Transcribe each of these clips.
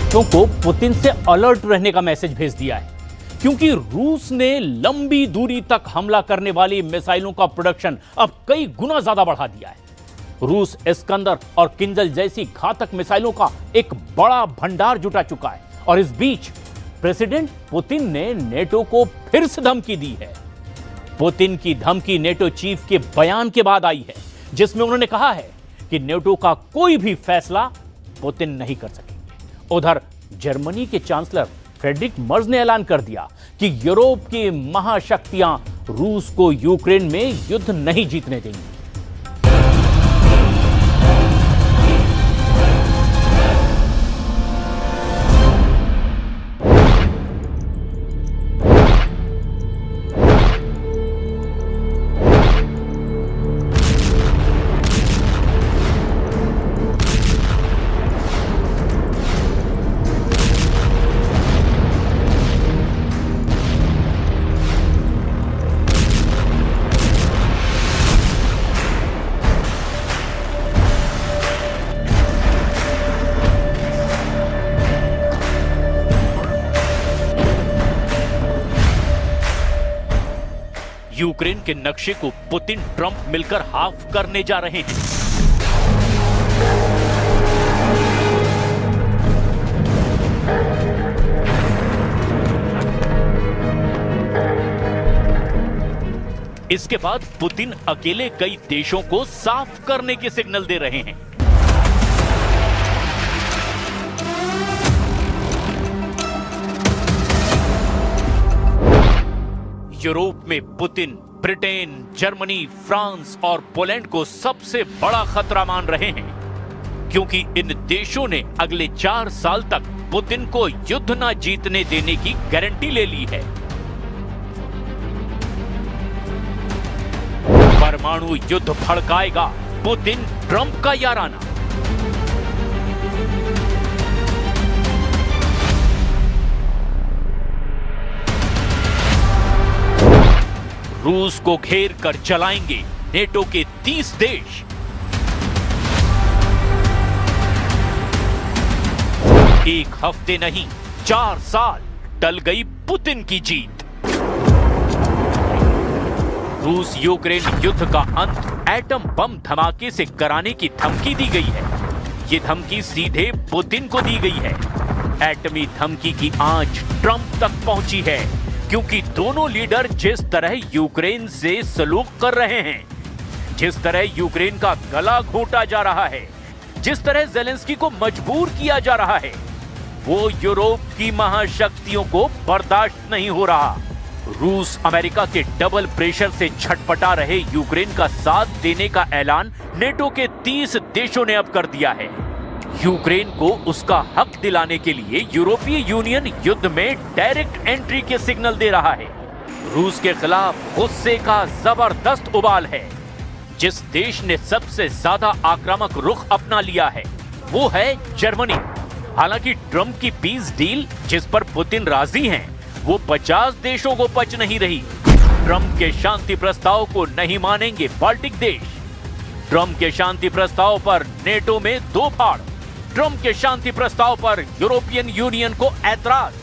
देशों को पुतिन से अलर्ट रहने का मैसेज भेज दिया है, क्योंकि रूस ने लंबी दूरी तक हमला करने वाली मिसाइलों का प्रोडक्शन अब कई गुना ज्यादा बढ़ा दिया है। रूस इस्कंदर और किंजल जैसी घातक मिसाइलों का एक बड़ा भंडार जुटा चुका है और इस बीच प्रेसिडेंट पुतिन ने नेटो को फिर से धमकी दी है। पुतिन की धमकी नेटो चीफ के बयान के बाद आई है, जिसमें उन्होंने कहा है कि नेटो का कोई भी फैसला पुतिन नहीं कर सकेंगे। उधर जर्मनी के चांसलर फ्रेडरिक मर्ज ने ऐलान कर दिया कि यूरोप की महाशक्तियां रूस को यूक्रेन में युद्ध नहीं जीतने देंगी। यूक्रेन के नक्शे को पुतिन ट्रंप मिलकर हाफ करने जा रहे हैं। इसके बाद पुतिन अकेले कई देशों को साफ करने के सिग्नल दे रहे हैं। यूरोप में पुतिन ब्रिटेन, जर्मनी, फ्रांस और पोलैंड को सबसे बड़ा खतरा मान रहे हैं, क्योंकि इन देशों ने अगले 4 साल तक पुतिन को युद्ध न जीतने देने की गारंटी ले ली है। परमाणु युद्ध भड़काएगा पुतिन ट्रंप का याराना। रूस को घेर कर चलाएंगे नेटो के 30 देश। एक हफ्ते नहीं, 4 साल टल गई पुतिन की जीत। रूस यूक्रेन युद्ध का अंत एटम बम धमाके से कराने की धमकी दी गई है। ये धमकी सीधे पुतिन को दी गई है। एटमी धमकी की आंच ट्रंप तक पहुंची है, क्योंकि दोनों लीडर जिस तरह यूक्रेन से सलूक कर रहे हैं, जिस तरह यूक्रेन का गला घोंटा जा रहा है, जिस तरह जेलेंस्की को मजबूर किया जा रहा है, वो यूरोप की महाशक्तियों को बर्दाश्त नहीं हो रहा। रूस अमेरिका के डबल प्रेशर से छटपटा रहे यूक्रेन का साथ देने का ऐलान नेटो के 30 देशों ने अब कर दिया है। यूक्रेन को उसका हक दिलाने के लिए यूरोपीय यूनियन युद्ध में डायरेक्ट एंट्री के सिग्नल दे रहा है। रूस के खिलाफ गुस्से का जबरदस्त उबाल है। जिस देश ने सबसे ज्यादा आक्रामक रुख अपना लिया है वो है जर्मनी। हालांकि ट्रंप की पीस डील जिस पर पुतिन राजी हैं, वो 50 देशों को पच नहीं रही। ट्रंप के शांति प्रस्ताव को नहीं मानेंगे बाल्टिक देश। ट्रंप के शांति प्रस्ताव पर नेटो में 2 फाड़। ट्रंप के शांति प्रस्ताव पर यूरोपियन यूनियन को ऐतराज।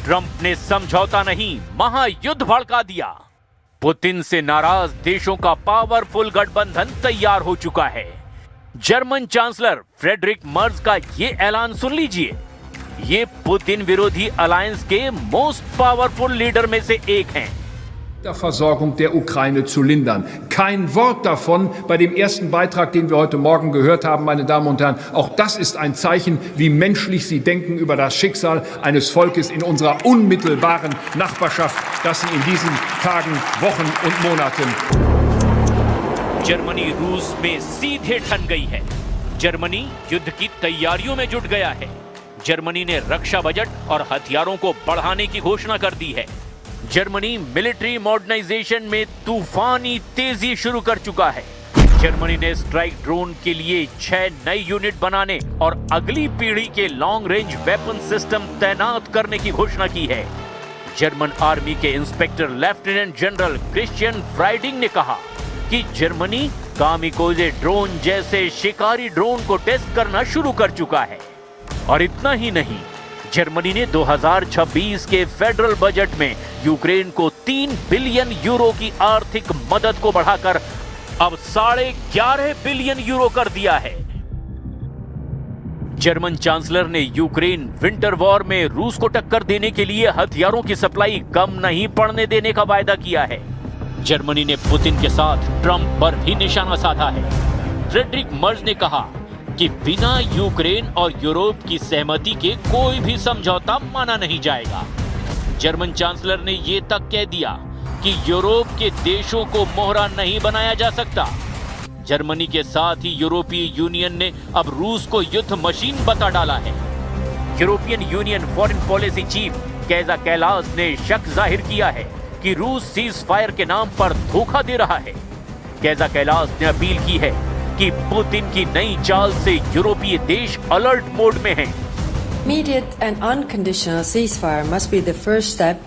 ट्रंप ने समझौता नहीं, महायुद्ध भड़का दिया। पुतिन से नाराज देशों का पावरफुल गठबंधन तैयार हो चुका है। जर्मन चांसलर फ्रेडरिक मर्ज का ये ऐलान सुन लीजिए। ये पुतिन विरोधी अलायंस के मोस्ट पावरफुल लीडर में से एक हैं। Versorgung der Ukraine zu lindern. Kein Wort davon bei dem ersten Beitrag, den wir heute Morgen gehört haben, meine Damen und Herren. Auch das ist ein Zeichen, wie menschlich Sie denken über das Schicksal eines Volkes in unserer unmittelbaren Nachbarschaft, das Sie in diesen Tagen, Wochen und Monaten. Germany रूस में सीधे ठन गई है। Germany युद्ध की तैयारियों में जुट गया है। जर्मनी ने रक्षा बजट और हथियारों को बढ़ाने की घोषणा कर दी है। जर्मनी मिलिट्री मॉडर्नाइजेशन में तूफानी तेजी शुरू कर चुका है। जर्मनी ने स्ट्राइक ड्रोन के लिए 6 नई यूनिट बनाने और अगली पीढ़ी के लॉन्ग रेंज वेपन सिस्टम तैनात करने की घोषणा की है। जर्मन आर्मी के इंस्पेक्टर लेफ्टिनेंट जनरल क्रिश्चियन फ्राइडिंग ने कहा कि जर्मनी कामिकोजे ड्रोन जैसे शिकारी ड्रोन को टेस्ट करना शुरू कर चुका है। और इतना ही नहीं, जर्मनी ने 2026 के फेडरल बजट में यूक्रेन को 3 बिलियन यूरो की आर्थिक मदद को बढ़ाकर अब 11.5 बिलियन यूरो कर दिया है। जर्मन चांसलर ने यूक्रेन विंटर वॉर में रूस को टक्कर देने के लिए हथियारों की सप्लाई कम नहीं पड़ने देने का वायदा किया है। जर्मनी ने पुतिन के साथ ट्रंप पर भी निशाना साधा है। फ्रेडरिक मर्ज ने कहा कि बिना यूक्रेन और यूरोप की सहमति के कोई भी समझौता माना नहीं जाएगा। जर्मन चांसलर ने यह तक कह दिया कि यूरोप के देशों को मोहरा नहीं बनाया जा सकता। जर्मनी के साथ ही यूरोपीय यूनियन ने अब रूस को युद्ध मशीन बता डाला है। European Union foreign policy chief Kaja Kallas ने शक जाहिर किया है कि रूस सीज फायर के नाम पर धोखा दे रहा है। कैजा कैलास ने अपील की है कि पुतिन की नई चाल से यूरोपीय देश अलर्ट मोड में हैं। Immediate and unconditional ceasefire must be the first step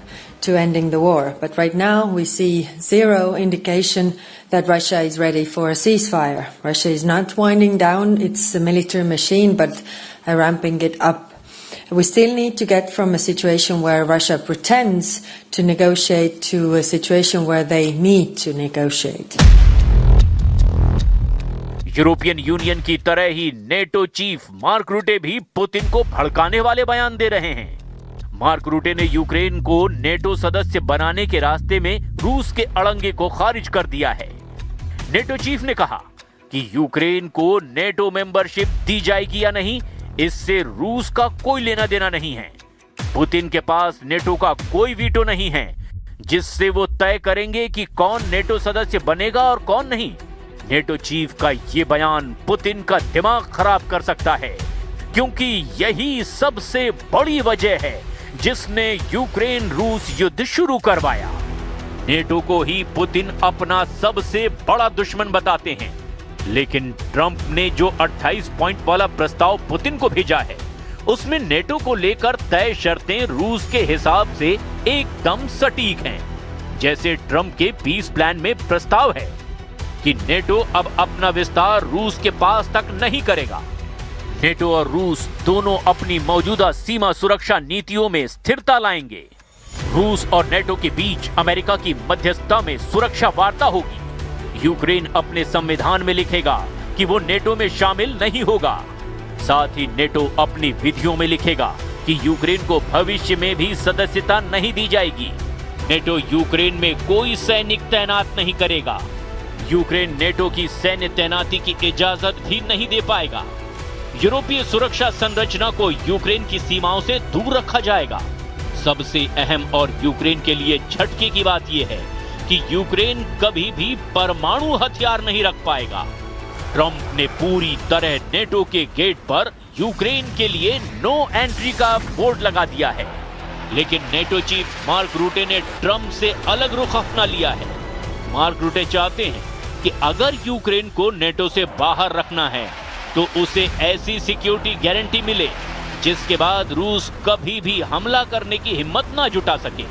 to ending the war. But right now we see zero indication that Russia is ready for a ceasefire. Russia is not winding down its military machine, but ramping it up. We still need to get from a situation where Russia pretends to negotiate to a situation where they need to negotiate. European union की तरह ही NATO chief mark रूटे भी Putin को भड़काने वाले बयान दे रहे हैं। Mark रूटे ने यूक्रेन को नेटो सदस्य बनाने के रास्ते में रूस के अड़ंगे को खारिज कर दिया है। नेटो चीफ ने कहा कि यूक्रेन को नेटो मेंबरशिप दी जाएगी या नहीं, इससे रूस का कोई लेना देना नहीं है। पुतिन के पास नेटो का कोई वीटो नहीं है जिससे वो तय करेंगे कि कौन नेटो सदस्य बनेगा और कौन नहीं। नेटो चीफ का ये बयान पुतिन का दिमाग खराब कर सकता है, क्योंकि यही सबसे बड़ी वजह है जिसने यूक्रेन रूस युद्ध शुरू करवाया। नेटो को ही पुतिन अपना सबसे बड़ा दुश्मन बताते हैं, लेकिन ट्रंप ने जो 28 पॉइंट वाला प्रस्ताव पुतिन को भेजा है, उसमें नेटो को लेकर तय शर्तें रूस के हिसाब से एकदम सटीक हैं। जैसे ट्रंप के पीस प्लान में प्रस्ताव है कि नेटो अब अपना विस्तार रूस के पास तक नहीं करेगा। नेटो और रूस दोनों अपनी मौजूदा सीमा सुरक्षा नीतियों में स्थिरता लाएंगे। रूस और नेटो के बीच अमेरिका की मध्यस्थता में सुरक्षा वार्ता होगी। यूक्रेन अपने संविधान में लिखेगा कि वो नेटो में शामिल नहीं होगा। साथ ही नेटो अपनी विधियों में लिखेगा कि यूक्रेन को भविष्य में भी सदस्यता नहीं दी जाएगी। नेटो यूक्रेन में कोई सैनिक तैनात नहीं करेगा। यूक्रेन नेटो की सैन्य तैनाती की इजाजत भी नहीं दे पाएगा। यूरोपीय सुरक्षा संरचना को यूक्रेन की सीमाओं से दूर रखा जाएगा। सबसे अहम और यूक्रेन के लिए झटके की बात यह है कि यूक्रेन कभी भी परमाणु हथियार नहीं रख पाएगा। ट्रंप ने पूरी तरह नेटो के गेट पर यूक्रेन के लिए नो एंट्री का बोर्ड लगा दिया है, लेकिन नेटो चीफ मार्क रूटे ने ट्रंप से अलग रुख अपना लिया है। मार्क रूटे चाहते हैं कि अगर यूक्रेन को नेटो से बाहर रखना है तो उसे ऐसी सिक्योरिटी गारंटी मिले जिसके बाद रूस कभी भी हमला करने की हिम्मत ना जुटा सके।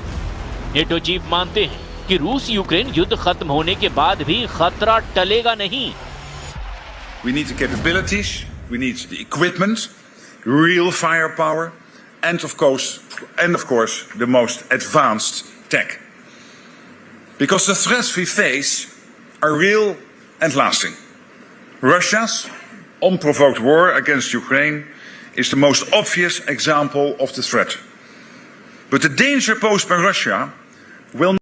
नेटो चीफ मानते हैं कि रूस यूक्रेन युद्ध खत्म होने के बाद भी खतरा टलेगा नहीं। We need the capabilities, we need the equipment, real firepower, and of course, the most advanced tech. Because the threats we face are real and lasting. Russia's unprovoked war against Ukraine is the most obvious example of the threat. But the danger posed by Russia will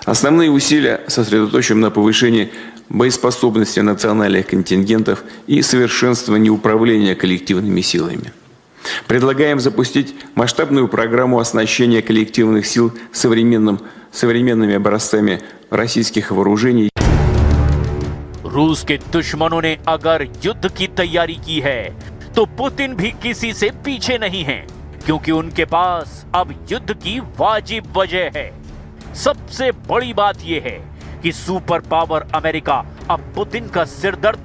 Основные усилия сосредоточим на повышении боеспособности национальных контингентов и совершенствовании управления коллективными силами. Предлагаем запустить масштабную программу оснащения коллективных сил современными образцами российских вооружений. रूस के दुश्मनों ने अगर युद्ध की तैयारी की है तो पुतिन भी किसी से पीछे नहीं हैं, क्योंकि उनके पास अब युद्ध की वाजिब वजह है। सबसे बड़ी बात यह है कि सुपर पावर अमेरिका अब पुतिन का सिरदर्द